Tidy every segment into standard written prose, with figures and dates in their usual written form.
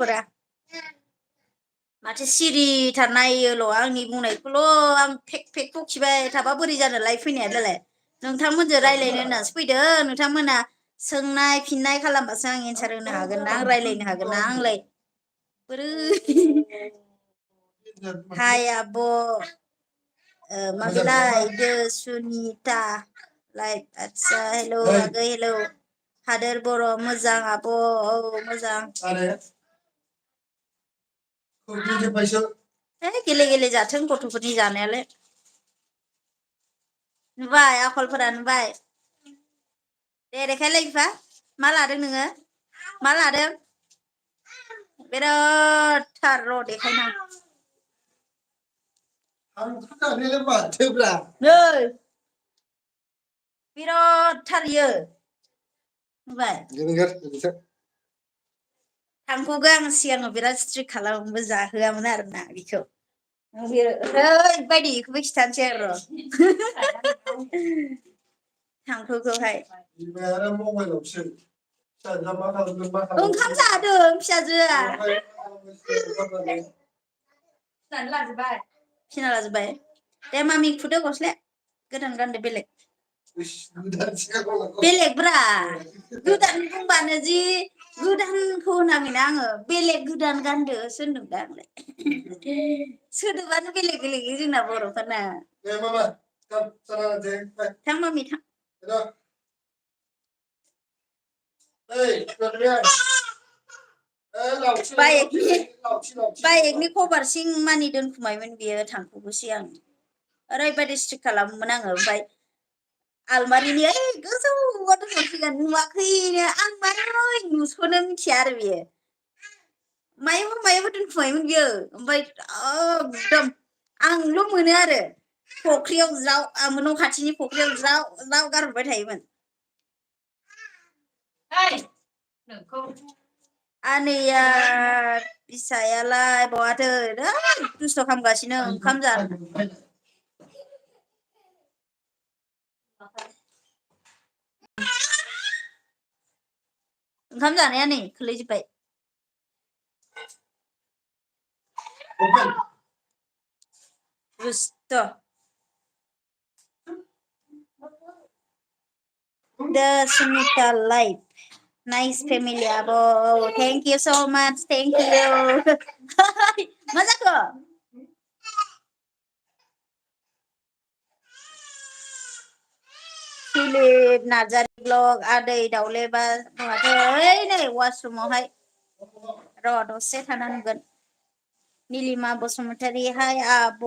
लोगोफोरा माथो सिरि थानायोल' आंनि बुंनायखौल' आं फेक फेक बखिबाय थाबा बोरै जानोलाय फैनायालाय नोंथांमोनजों रायलायनो होननासो फैदों नोंथांमोना सोंनाय फिननाय खालामबासो आं एन्सार होनो हागोन ना आं रायलायनो हागोन ना आंलाय बोरै हाय आब' माबेलाय दो सुनिता लाइक आतसा हेलौ आगै हेलौ हादोर बर' मोजां आब' औ मोजां गेले गेले जाथों गथ'फोरनि जानायालाय नुबाय आखलफोरा नुबाय दे देखायलाय बिफा मा लादों नोङो मा लादों बिराद थार र' देखायना नै बिराद थार इयो नुबाय थांखौबो आं सिगाङाव बिराद स्ट्रिक खालामोमोन जाहोआमोन आरोना बेखौ ओरैबायदि बेखौबो खिथानोसै आं र' थांखोखौहाय ओंखाम जादों फिसाजोआ फिना लाजोबबाय दे मामि खुदो गस्लाया गोदान गानदो बेलेग बेलेग ब्रा गोदान बुंबानो जि गोदानखौ होनाखैना आङो बेलेग गोदान गानदोसो होनदों दा आंलाय सोदोबानो बेलेग बेलेग जोंना बर'फोरना थां मामि थां बाइकनि कभारसिं मानि दोनखुमायोमोन बियो थांखौबो सिगां ओरैबायदि स्ट्रिक खालामोमोन आङो ओमफ्राय आलमारिनि ओइ गोजौआव दोनहरसिगोन नुवाखैनो आं मारै नुस'नो मिथिया आरो बेयो मायावबा मायावबा दोनखुमायोमोन बियो ओमफ्राय एकदम आंल' मोनो आरो फख्रियाव ज्राव न' खाथिनि फख्रियाव ज्राव ज्राव गारहरबाय थायोमोन आनैया फिसायालाय बहाथो दुस्थ' खालामगासिनो ओंखाम जानो ओंखाम जानाया नै खोलैजोब्बाय दुस्थ' दा सुनिता लाइफ नाइस फेमिलि आब' थेंक इउ स' माच थेंक इउ मा जाखो फिलिप नार्जारि ब्लग आदै दाउलेबा माथो ओइ नै वाशरुमावहाय र' दसे थाना नुगोन निलिमा बसुमतारी हाय आब'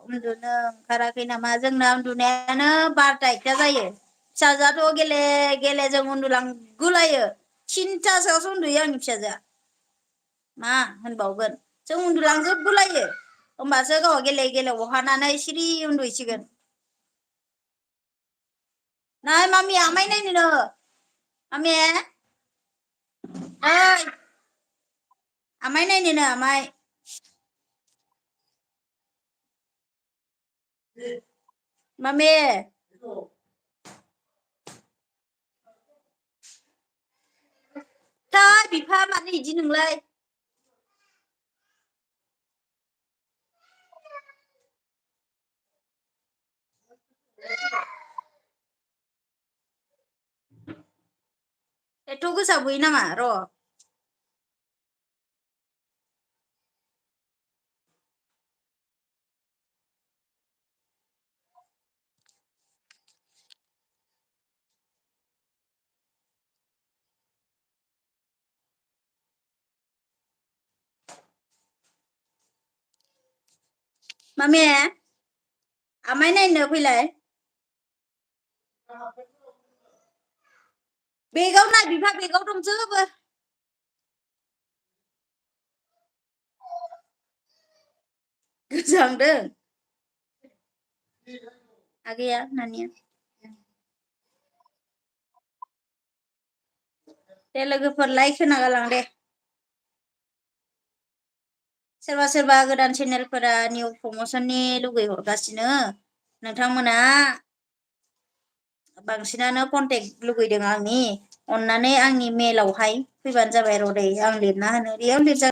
उन्दुनो ओंखाराखै नामा जोंना उन्दुनायानो 12ता जायो फिसाजोआथ' गेले गेले जों उन्दुलांगुलायो 3तासोआवसो उन्दुयो आंनि फिसाजोआ मा होनबावगोन जों उन्दुलांजोबगुलायो होमबासो गावहा गेले गेले अहानानै सिरि उन्दुहैसिगोन नै मामि आमाय नायनो मामि ओइ आमाय नायनो आमाय मामि थै बिफा मानो इदि नोंलाय एथ' गोसा बुयो नामा र' मामि आमाय नायनो फैलाय बेगाव नाय बिफा बेगाव दंजोबो गोजांदों आगैया नानिया दे लोगोफोर लाइक होना गालां दे सोरबा सोरबा गोदान चेनेलफोरा निउ प्रमसननि लुगैहरगासिनो नोंथांमोना बांसिनानो कन्टेक्ट लुगैदों आंनि अन्नानै आंनि मेलावहाय फैबानो जाबाय रदै आं लिरना होनो बेयाव लिरजा